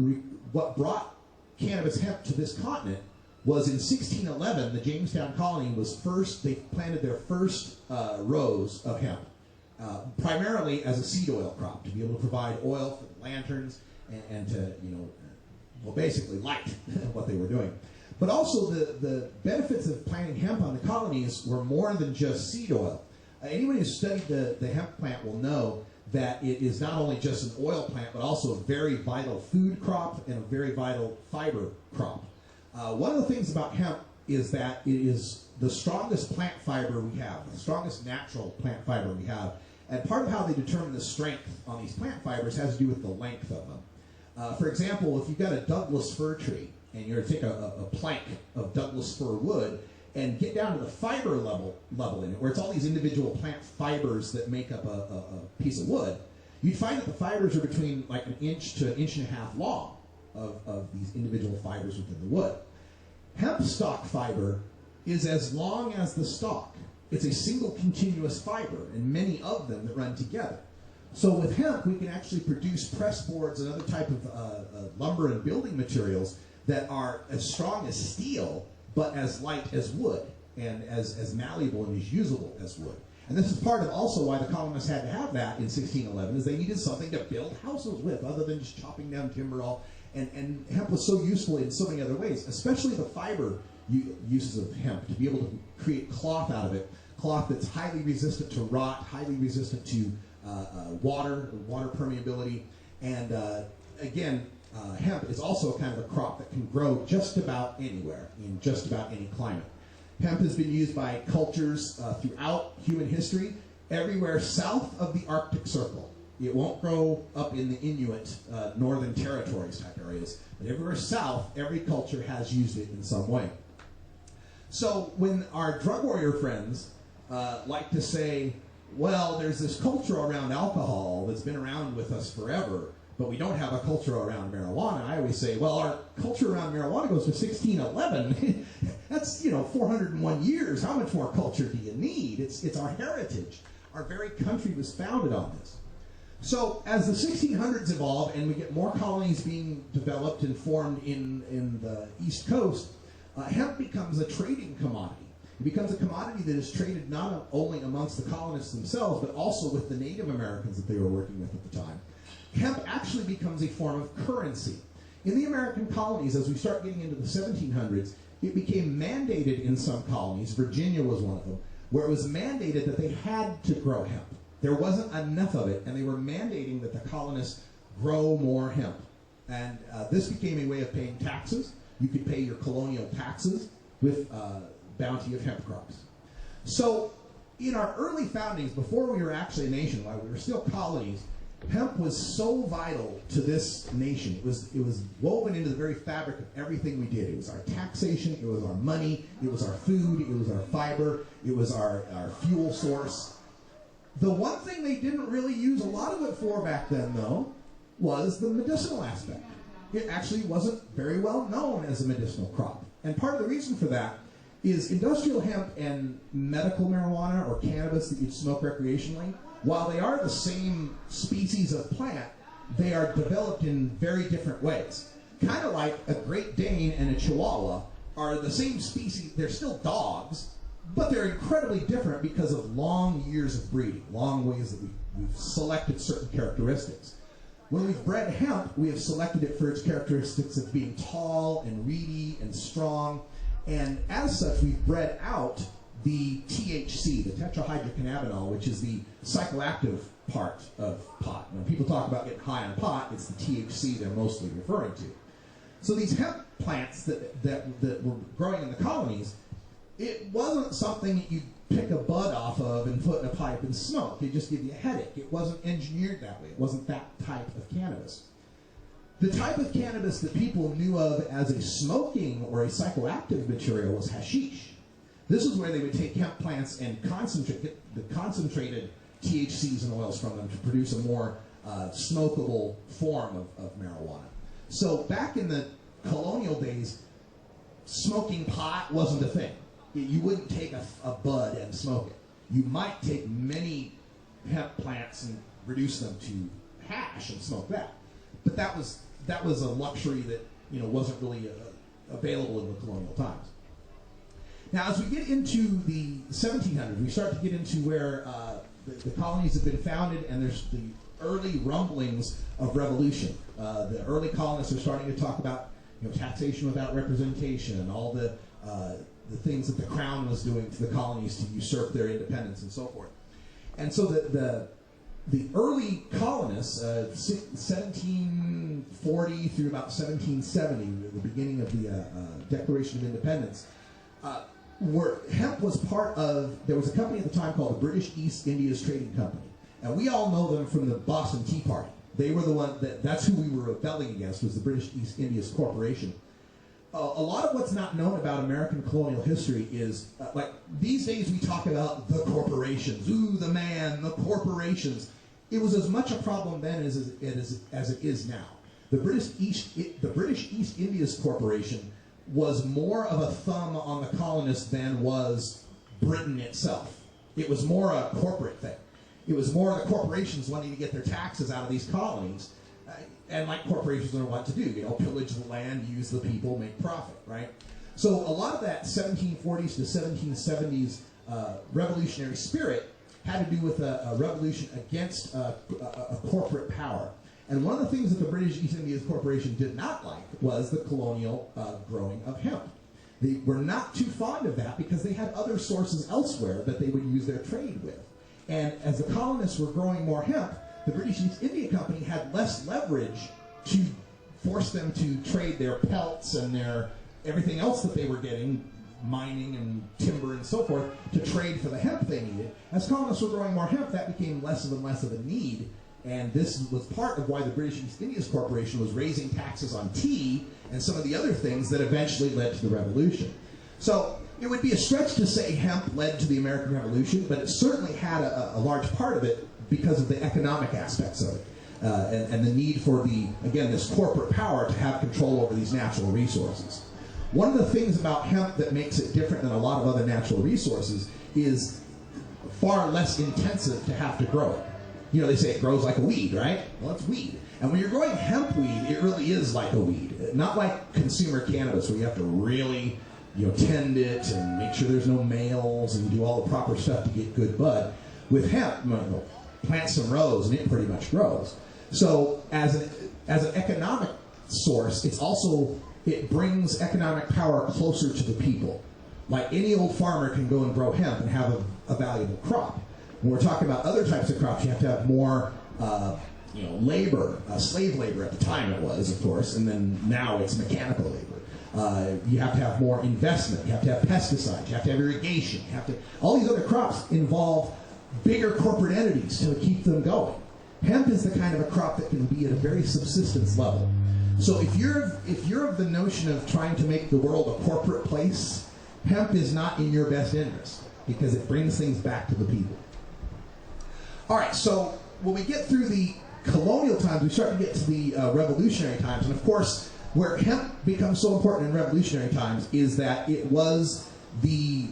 brought cannabis hemp to this continent was in 1611, the Jamestown colony was first, they planted their first rows of hemp, primarily as a seed oil crop, to be able to provide oil for the lanterns and to, basically light what they were doing. But also the benefits of planting hemp on the colonies were more than just seed oil. Anyone who's studied the hemp plant will know that it is not only just an oil plant, but also a very vital food crop and a very vital fiber crop. One of the things about hemp is that it is the strongest plant fiber we have, the strongest natural plant fiber we have. And part of how they determine the strength on these plant fibers has to do with the length of them. For example, if you've got a Douglas fir tree, and you're to take a plank of Douglas fir wood and get down to the fiber level in it, where it's all these individual plant fibers that make up a piece of wood, you'd find that the fibers are between like an inch to an inch and a half long of these individual fibers within the wood. Hemp stalk fiber is as long as the stalk. It's a single continuous fiber, and many of them that run together. So with hemp, we can actually produce press boards and other type of lumber and building materials that are as strong as steel, but as light as wood, and as malleable and as usable as wood. And this is part of also why the colonists had to have that in 1611, is they needed something to build houses with, other than just chopping down timber all. And hemp was so useful in so many other ways, especially the fiber uses of hemp, to be able to create cloth out of it, cloth that's highly resistant to rot, highly resistant to water permeability, and again, hemp is also kind of a crop that can grow just about anywhere, in just about any climate. Hemp has been used by cultures throughout human history, everywhere south of the Arctic Circle. It won't grow up in the Inuit northern territories type areas, but everywhere south, every culture has used it in some way. So when our drug warrior friends like to say, well, there's this culture around alcohol that's been around with us forever, but we don't have a culture around marijuana, I always say, well, our culture around marijuana goes to 1611. That's, 401 years. How much more culture do you need? It's our heritage. Our very country was founded on this. So as the 1600s evolve and we get more colonies being developed and formed in the East Coast, hemp becomes a trading commodity. It becomes a commodity that is traded not only amongst the colonists themselves, but also with the Native Americans that they were working with at the time. Hemp actually becomes a form of currency. In the American colonies, as we start getting into the 1700s, it became mandated in some colonies, Virginia was one of them, where it was mandated that they had to grow hemp. There wasn't enough of it, and they were mandating that the colonists grow more hemp. And this became a way of paying taxes. You could pay your colonial taxes with bounty of hemp crops. So in our early foundings, before we were actually a nation, while we were still colonies, hemp was so vital to this nation. It was woven into the very fabric of everything we did. It was our taxation, it was our money, it was our food, it was our fiber, it was our fuel source. The one thing they didn't really use a lot of it for back then, though, was the medicinal aspect. It actually wasn't very well known as a medicinal crop. And part of the reason for that is industrial hemp and medical marijuana or cannabis that you'd smoke recreationally, while they are the same species of plant, they are developed in very different ways. Kind of like a Great Dane and a Chihuahua are the same species. They're still dogs, but they're incredibly different because of long years of breeding, long ways that we've selected certain characteristics. When we've bred hemp, we have selected it for its characteristics of being tall and reedy and strong, and as such, we've bred out the THC, the tetrahydrocannabinol, which is the psychoactive part of pot. When people talk about getting high on pot, it's the THC they're mostly referring to. So these hemp plants that were growing in the colonies, it wasn't something that you'd pick a bud off of and put in a pipe and smoke. It'd just give you a headache. It wasn't engineered that way. It wasn't that type of cannabis. The type of cannabis that people knew of as a smoking or a psychoactive material was hashish. This is where they would take hemp plants and get the concentrated THCs and oils from them to produce a more smokable form of marijuana. So back in the colonial days, smoking pot wasn't a thing. You wouldn't take a bud and smoke it. You might take many hemp plants and reduce them to hash and smoke that. But that was a luxury that wasn't really available in the colonial times. Now, as we get into the 1700s, we start to get into where the colonies have been founded, and there's the early rumblings of revolution. The early colonists are starting to talk about taxation without representation, and all the things that the crown was doing to the colonies to usurp their independence and so forth. And so the early colonists, 1740 through about 1770, the beginning of the Declaration of Independence, hemp was part of. There was a company at the time called the British East Indies Trading Company, and we all know them from the Boston Tea Party. They were the one that's who we were rebelling against, was the British East Indies Corporation. A lot of what's not known about American colonial history is, like these days we talk about the corporations, the man, the corporations. It was as much a problem then as it is now. The British East Indies Corporation was more of a thumb on the colonists than was Britain itself. It was more a corporate thing. It was more the corporations wanting to get their taxes out of these colonies. And like corporations are what to do, pillage the land, use the people, make profit, right? So a lot of that 1740s to 1770s revolutionary spirit had to do with a revolution against a corporate power. And one of the things that the British East Indies Corporation did not like was the colonial growing of hemp. They were not too fond of that because they had other sources elsewhere that they would use their trade with. And as the colonists were growing more hemp, the British East India Company had less leverage to force them to trade their pelts and their everything else that they were getting, mining and timber and so forth, to trade for the hemp they needed. As colonists were growing more hemp, that became less and less of a need, and this was part of why the British East Indies Corporation was raising taxes on tea and some of the other things that eventually led to the Revolution. So it would be a stretch to say hemp led to the American Revolution, but it certainly had a large part of it because of the economic aspects of it, and the need for this corporate power to have control over these natural resources. One of the things about hemp that makes it different than a lot of other natural resources is far less intensive to have to grow it. They say it grows like a weed, right? Well, it's weed. And when you're growing hemp weed, it really is like a weed. Not like consumer cannabis where you have to really tend it and make sure there's no males and do all the proper stuff to get good bud. With hemp, plant some rows and it pretty much grows. So as an economic source, it brings economic power closer to the people. Like any old farmer can go and grow hemp and have a valuable crop. When we're talking about other types of crops, you have to have more labor, slave labor at the time it was, of course, and then now it's mechanical labor. You have to have more investment. You have to have pesticides. You have to have irrigation. All these other crops involve bigger corporate entities to keep them going. Hemp is the kind of a crop that can be at a very subsistence level. So if you're of the notion of trying to make the world a corporate place, hemp is not in your best interest because it brings things back to the people. All right, so when we get through the colonial times, we start to get to the revolutionary times, and of course, where hemp becomes so important in revolutionary times is that it was the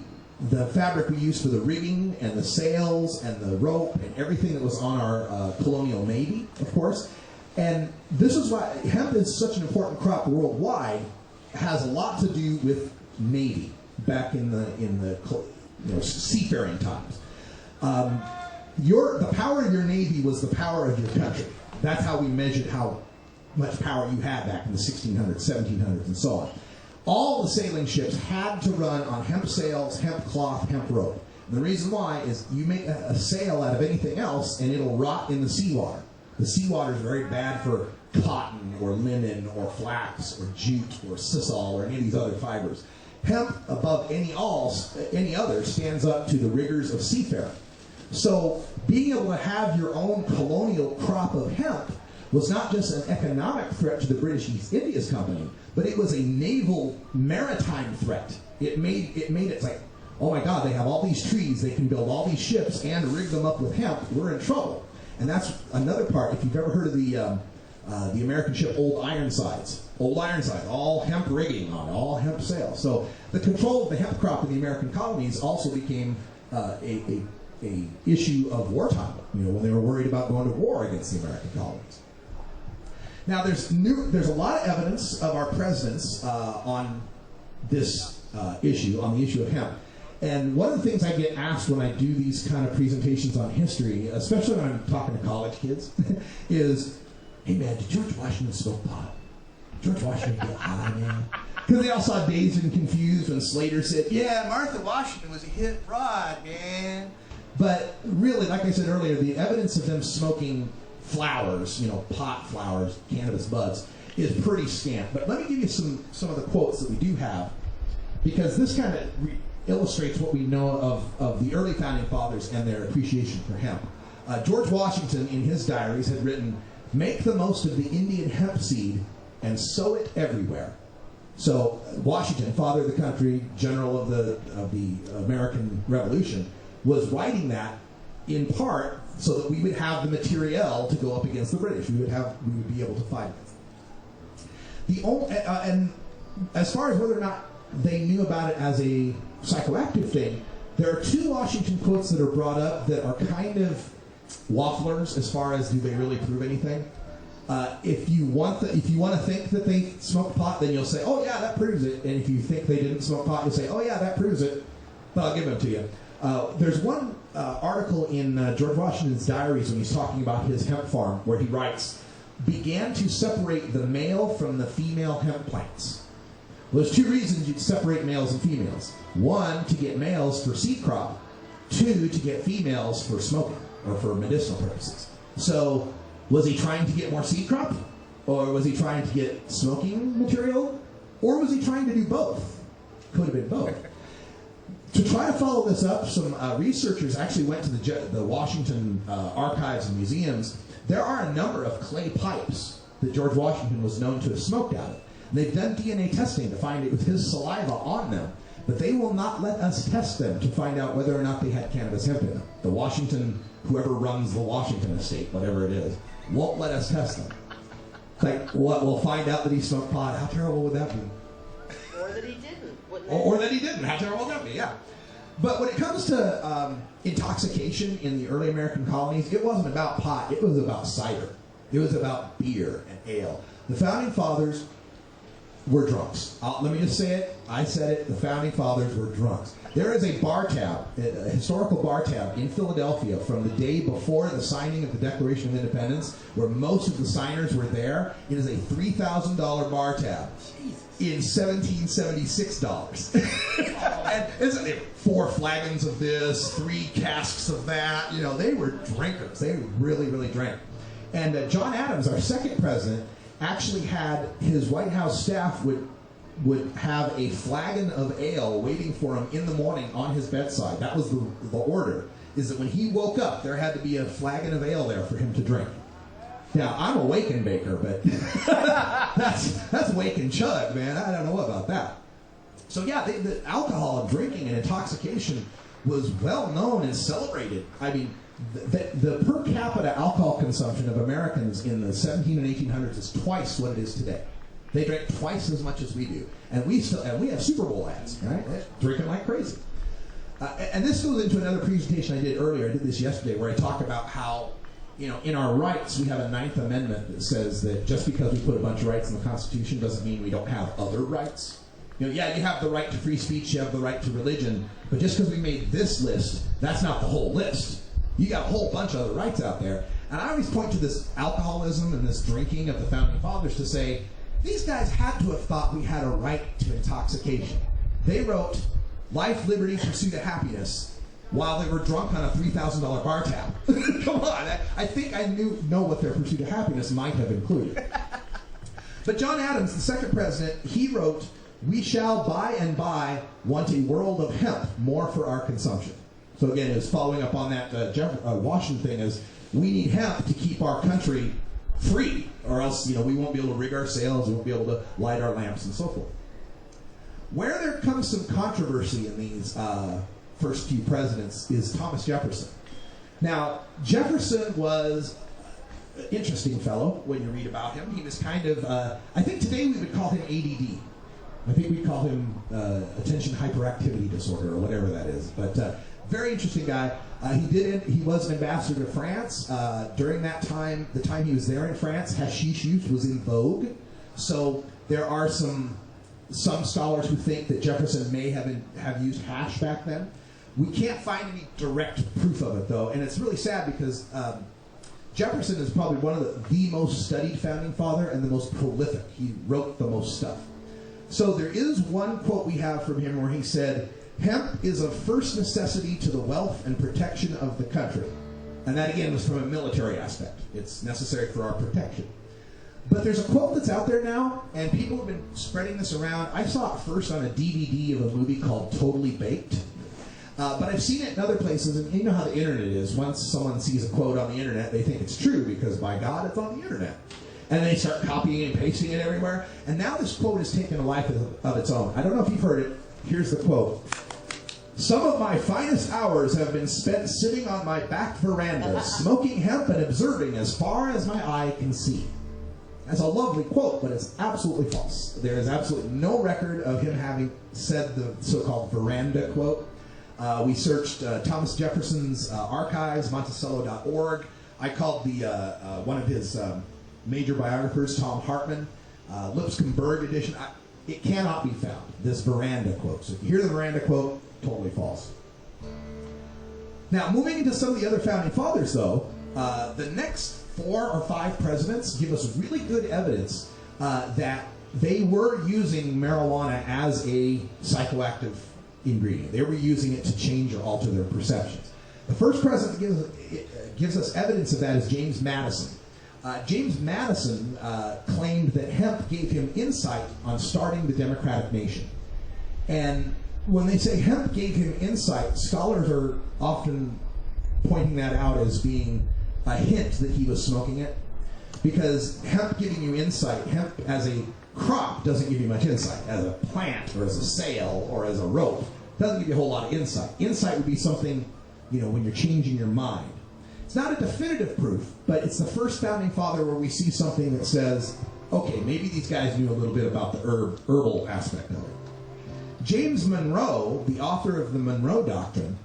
fabric we used for the rigging and the sails and the rope and everything that was on our colonial navy, of course. And this is why hemp is such an important crop worldwide. It has a lot to do with navy back in the seafaring times. The power of your navy was the power of your country. That's how we measured how much power you had back in the 1600s, 1700s, and so on. All the sailing ships had to run on hemp sails, hemp cloth, hemp rope. And the reason why is you make a sail out of anything else and it'll rot in the seawater. The seawater is very bad for cotton or linen or flax or jute or sisal or any of these other fibers. Hemp, above any other, stands up to the rigors of seafaring. So being able to have your own colonial crop of hemp was not just an economic threat to the British East Indies Company, but it was a naval maritime threat. It made it like, oh my God, they have all these trees, they can build all these ships and rig them up with hemp, we're in trouble. And that's another part. If you've ever heard of the American ship Old Ironsides, all hemp rigging on it, all hemp sails. So the control of the hemp crop in the American colonies also became a issue of wartime, when they were worried about going to war against the American colonies. Now, there's a lot of evidence of our presidents on this issue, on the issue of hemp. And one of the things I get asked when I do these kind of presentations on history, especially when I'm talking to college kids, is, hey man, did George Washington smoke pot? George Washington get high, man? Because they all saw Dazed and Confused when Slater said, yeah, Martha Washington was a hit rod, man. But really, like I said earlier, the evidence of them smoking flowers, pot flowers, cannabis buds, is pretty scant. But let me give you some of the quotes that we do have, because this kind of illustrates what we know of the early founding fathers and their appreciation for hemp. George Washington, in his diaries, had written, make the most of the Indian hemp seed and sow it everywhere. So Washington, father of the country, general of the American Revolution, was writing that in part so that we would have the materiel to go up against the British. We would be able to fight it. And as far as whether or not they knew about it as a psychoactive thing, there are two Washington quotes that are brought up that are kind of wafflers as far as do they really prove anything. If you want to think that they smoked pot, then you'll say, oh yeah, that proves it. And if you think they didn't smoke pot, you'll say, oh yeah, that proves it. But I'll give them to you. There's one article in George Washington's diaries when he's talking about his hemp farm where he writes, began to separate the male from the female hemp plants. Well, there's two reasons you'd separate males and females. One, to get males for seed crop. Two, to get females for smoking or for medicinal purposes. So, was he trying to get more seed crop? Or was he trying to get smoking material? Or was he trying to do both? Could have been both. To try to follow this up, some researchers actually went to the Washington archives and museums. There are a number of clay pipes that George Washington was known to have smoked out of. And they've done DNA testing to find it with his saliva on them, but they will not let us test them to find out whether or not they had cannabis hemp in them. The Washington, whoever runs the Washington estate, whatever it is, won't let us test them. It's like, we'll find out that he smoked pot. How terrible would that be? Or that he didn't. Or that he didn't. How terrible would that be? Yeah. But when it comes to intoxication in the early American colonies, it wasn't about pot. It was about cider. It was about beer and ale. The founding fathers were drunks. Let me just say it. I said it. The founding fathers were drunks. There is a bar tab, a historical bar tab in Philadelphia from the day before the signing of the Declaration of Independence, where most of the signers were there. It is a $3,000 bar tab in $1,776. And isn't it 4 flagons of this, 3 casks of that? They were drinkers. They really, really drank. And John Adams, our second president, actually had his White House staff would have a flagon of ale waiting for him in the morning on his bedside. That was the order, is that when he woke up, there had to be a flagon of ale there for him to drink. Now, I'm a wake and baker, but that's wake and chug, man. I don't know about that. So yeah, the alcohol, drinking, and intoxication was well known and celebrated. I mean, the per capita alcohol consumption of Americans in the 17 and 1800s is twice what it is today. They drank twice as much as we do, and we have Super Bowl ads, right? They're drinking like crazy. And this goes into another presentation I did earlier. I did this yesterday, where I talk about how, in our rights, we have a 9th Amendment that says that just because we put a bunch of rights in the Constitution doesn't mean we don't have other rights. You have the right to free speech, you have the right to religion, but just because we made this list, that's not the whole list. You got a whole bunch of other rights out there. And I always point to this alcoholism and this drinking of the Founding Fathers to say, these guys had to have thought we had a right to intoxication. They wrote life, liberty, pursuit of happiness while they were drunk on a $3,000 bar tab. Come on, I think I know what their pursuit of happiness might have included. But John Adams, the second president, he wrote, we shall by and by want a world of hemp, more for our consumption. So again, it was following up on that Washington thing, is we need hemp to keep our country free, or else we won't be able to rig our sails, we won't be able to light our lamps and so forth. Where there comes some controversy in these first few presidents is Thomas Jefferson. Now, Jefferson was an interesting fellow when you read about him. He was kind of, I think today we would call him ADD. I think we'd call him attention hyperactivity disorder or whatever that is. But very interesting guy. He was an ambassador to France. During that time, the time he was there in France, hashish use was in vogue. So there are some scholars who think that Jefferson may have used hash back then. We can't find any direct proof of it, though, and it's really sad because Jefferson is probably one of the most studied founding father and the most prolific. He wrote the most stuff. So there is one quote we have from him where he said, "Hemp is of first necessity to the wealth and protection of the country." And that, again, was from a military aspect. It's necessary for our protection. But there's a quote that's out there now, and people have been spreading this around. I saw it first on a DVD of a movie called Totally Baked. But I've seen it in other places, and you know how the internet is. Once someone sees a quote on the internet, they think it's true because, by God, it's on the internet. And they start copying and pasting it everywhere. And now this quote has taken a life of its own. I don't know if you've heard it. Here's the quote. "Some of my finest hours have been spent sitting on my back veranda, smoking hemp and observing as far as my eye can see." That's a lovely quote, but it's absolutely false. There is absolutely no record of him having said the so-called veranda quote. We searched Thomas Jefferson's archives, Monticello.org. I called one of his major biographers, Tom Hartman, Lipscomb Berg edition. It cannot be found, this veranda quote. So if you hear the veranda quote, totally false. Now, moving into some of the other founding fathers, though, the next 4 or 5 presidents give us really good evidence that they were using marijuana as a psychoactive ingredient. They were using it to change or alter their perceptions. The first president that gives us evidence of that is James Madison. James Madison claimed that hemp gave him insight on starting the democratic nation. And when they say hemp gave him insight, scholars are often pointing that out as being a hint that he was smoking it. Because hemp giving you insight, hemp as a crop doesn't give you much insight. As a plant or as a sail or as a rope, doesn't give you a whole lot of insight. Insight would be something, when you're changing your mind. It's not a definitive proof, but it's the first founding father where we see something that says, okay, maybe these guys knew a little bit about the herbal aspect of it. James Monroe, the author of the Monroe Doctrine,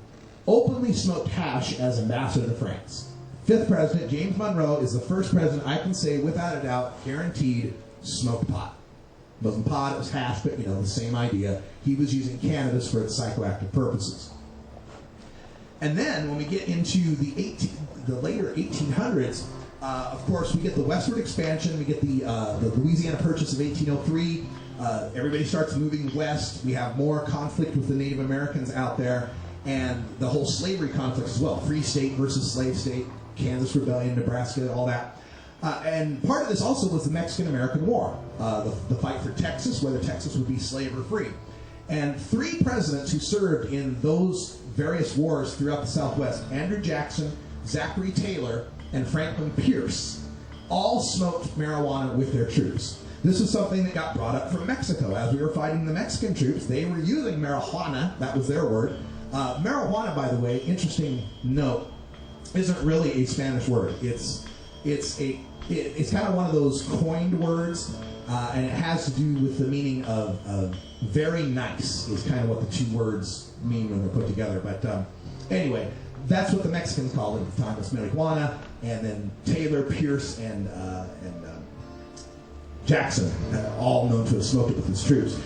openly smoked hash as ambassador to France. 5th president, James Monroe, is the first president I can say, without a doubt, guaranteed, smoked pot. It wasn't pot, it was hash, but the same idea. He was using cannabis for its psychoactive purposes. And then when we get into the later 1800s, of course, we get the westward expansion. We get the Louisiana Purchase of 1803. Everybody starts moving west. We have more conflict with the Native Americans out there, and the whole slavery conflict as well. Free state versus slave state, Kansas Rebellion, Nebraska, all that. And part of this also was the Mexican-American War, the fight for Texas, whether Texas would be slave or free. And 3 presidents who served in those various wars throughout the Southwest, Andrew Jackson, Zachary Taylor, and Franklin Pierce, all smoked marijuana with their troops. This was something that got brought up from Mexico. As we were fighting the Mexican troops, they were using marijuana. That was their word. Marijuana, by the way, interesting note, isn't really a Spanish word. It's kind of one of those coined words, and it has to do with the meaning of very nice is kind of what the 2 words mean when they're put together. But anyway, that's what the Mexicans called it at the time. It's marijuana, and then Taylor, Pierce, and Jackson, all known to have smoked it with his troops.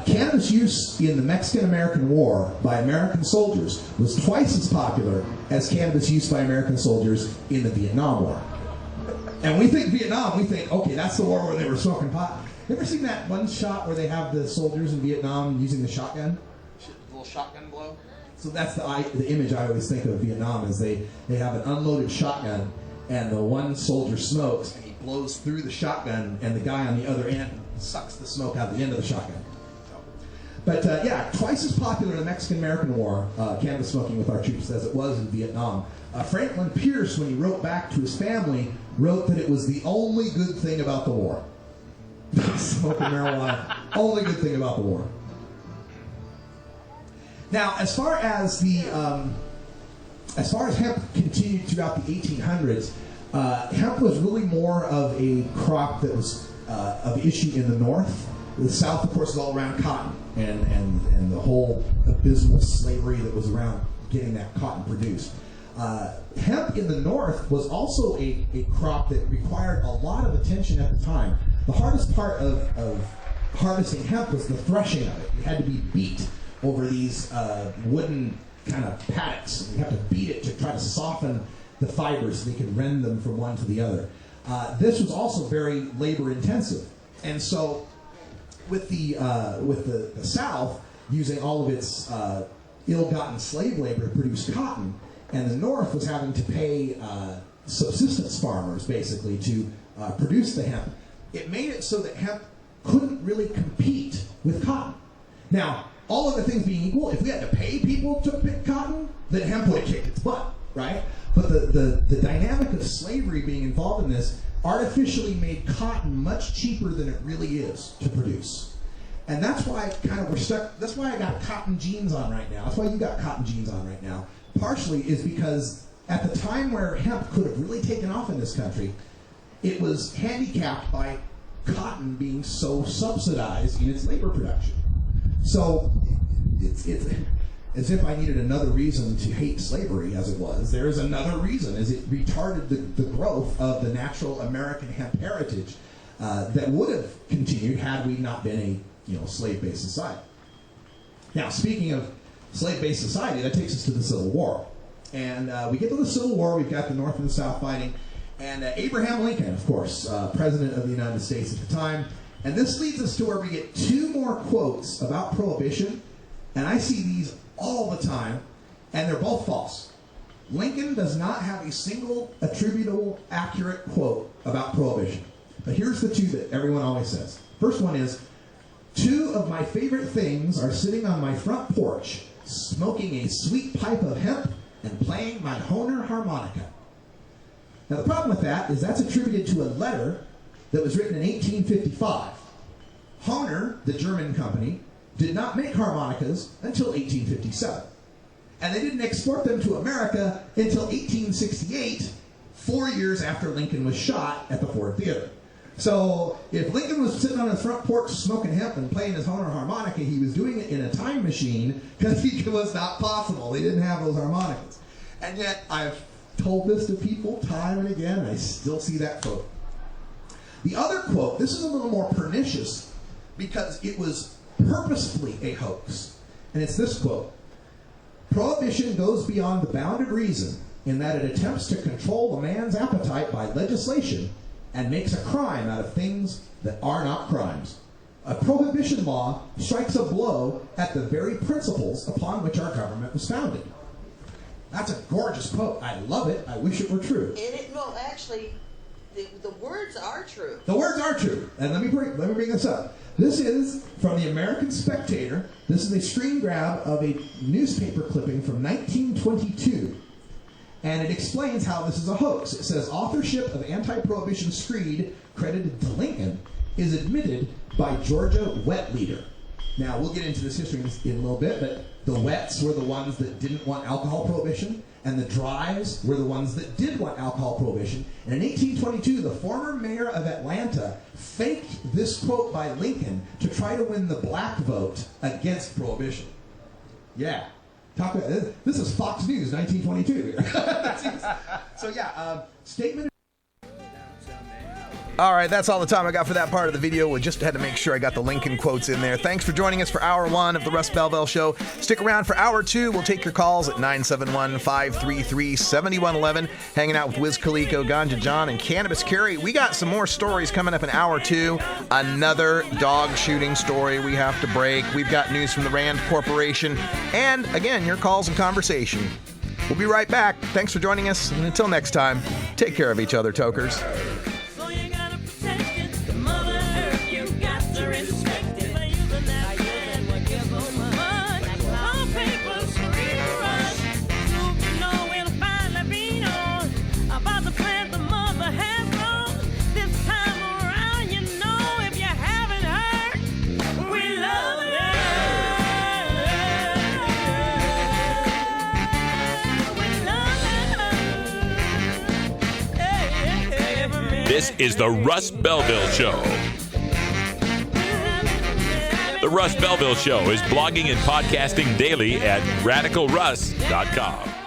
Cannabis use in the Mexican-American War by American soldiers was twice as popular as cannabis use by American soldiers in the Vietnam War. And we think Vietnam, we think, okay, that's the war where they were smoking pot. You ever seen that one shot where they have the soldiers in Vietnam using the shotgun? The little shotgun blow? So that's the image I always think of Vietnam is they have an unloaded shotgun, and the one soldier smokes, and he blows through the shotgun, and the guy on the other end sucks the smoke out the end of the shotgun. But twice as popular in the Mexican-American War, cannabis smoking with our troops, as it was in Vietnam. Franklin Pierce, when he wrote back to his family, wrote that it was the only good thing about the war. Smoking marijuana, only good thing about the war. Now, as far as hemp continued throughout the 1800s, hemp was really more of a crop that was of issue in the North. The South, of course, is all around cotton and the whole abysmal slavery that was around getting that cotton produced. Hemp in the North was also a crop that required a lot of attention at the time. The hardest part of harvesting hemp was the threshing of it. You had to be beat over these wooden kind of paddocks. You have to beat it to try to soften the fibers so they could rend them from one to the other. This was also very labor intensive, and so with the South using all of its ill-gotten slave labor to produce cotton, and the North was having to pay subsistence farmers basically to produce the hemp, it made it so that hemp couldn't really compete with cotton. Now, all other things being equal, if we had to pay people to pick cotton, then hemp would have kicked its butt, right? But the dynamic of slavery being involved in this artificially made cotton much cheaper than it really is to produce. And that's why we're stuck, that's why I got cotton jeans on right now. That's why you got cotton jeans on right now. Partially is because at the time where hemp could have really taken off in this country, it was handicapped by cotton being so subsidized in its labor production. So it's as if I needed another reason to hate slavery as it was. There is another reason, as it retarded the growth of the natural American hemp heritage that would have continued had we not been a slave-based society. Now, speaking of slave-based society, that takes us to the Civil War. And we get to the Civil War, we've got the North and the South fighting, and Abraham Lincoln, of course, President of the United States at the time. And this leads us to where we get two more quotes about Prohibition, and I see these all the time, and they're both false. Lincoln does not have a single attributable, accurate quote about Prohibition. But here's the two that everyone always says. First one is, "Two of my favorite things are sitting on my front porch, smoking a sweet pipe of hemp and playing my Hohner harmonica." Now the problem with that is that's attributed to a letter that was written in 1855. Hohner, the German company, did not make harmonicas until 1857. And they didn't export them to America until 1868, 4 years after Lincoln was shot at the Ford Theater. So if Lincoln was sitting on his front porch smoking hemp and playing his Hohner harmonica, he was doing it in a time machine because it was not possible. They didn't have those harmonicas. And yet I've told this to people time and again, and I still see that quote. The other quote, this is a little more pernicious because it was purposefully a hoax. And it's this quote: "Prohibition goes beyond the bound of reason in that it attempts to control a man's appetite by legislation and makes a crime out of things that are not crimes. A prohibition law strikes a blow at the very principles upon which our government was founded." That's a gorgeous quote. I love it. I wish it were true. Actually, the words are true. The words are true. And let me bring this up. This is from the American Spectator. This is a screen grab of a newspaper clipping from 1922. And it explains how this is a hoax. It says, "Authorship of anti-prohibition screed credited to Lincoln is admitted by Georgia wet leader." Now, we'll get into this history in a little bit, but the wets were the ones that didn't want alcohol prohibition, and the dries were the ones that did want alcohol prohibition. And in 1822, the former mayor of Atlanta faked this quote by Lincoln to try to win the black vote against prohibition. Yeah. Talk about this. This is Fox News, 1922. So yeah, statement. All right, that's all the time I got for that part of the video. We just had to make sure I got the Lincoln quotes in there. Thanks for joining us for Hour 1 of the Russ Belville Show. Stick around for Hour 2. We'll take your calls at 971-533-7111. Hanging out with Wiz Khalifa, Ganja John, and Cannabis Carrie. We got some more stories coming up in Hour 2. Another dog shooting story we have to break. We've got news from the Rand Corporation. And, again, your calls and conversation. We'll be right back. Thanks for joining us. And until next time, take care of each other, tokers. This is the Russ Belville Show. The Russ Belville Show is blogging and podcasting daily at radicalruss.com.